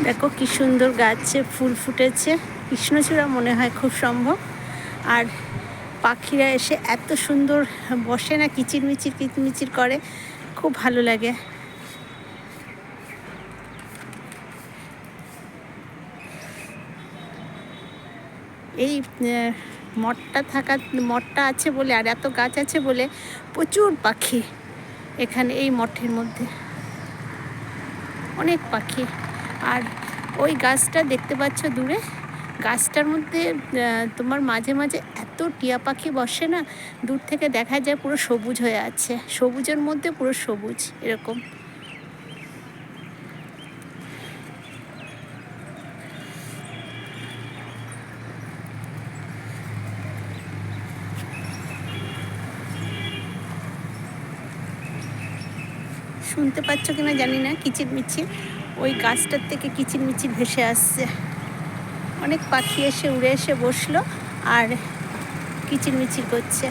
দেখো কি সুন্দর গাছে ফুল ফুটেছে, কৃষ্ণচূড়া মনে হয় খুব সম্ভব। আর পাখিরা এসে এত সুন্দর বসে না, কিচিরমিচির কিচিরমিচির করে, খুব ভালো লাগে। এই মঠটা আছে বলে আর এত গাছ আছে বলে প্রচুর পাখি এখানে, এই মঠের মধ্যে অনেক পাখি। আর ওই গাছটা দেখতে পাচ্ছ দূরে, গাছটার মধ্যে তোমার মাঝে মাঝে এত টিয়া পাখি বসে না, দূর থেকে দেখা যায় পুরো সবুজ হয়ে আছে, সবুজের মধ্যে পুরো সবুজ এরকম। শুনতে পাচ্ছ কিনা জানি না, কিচিরমিচির ওই গাছটার থেকে কিচিরমিচির ভেসে আসছে। অনেক পাখি এসে উড়ে এসে বসলো আর কিচিরমিচির করছে।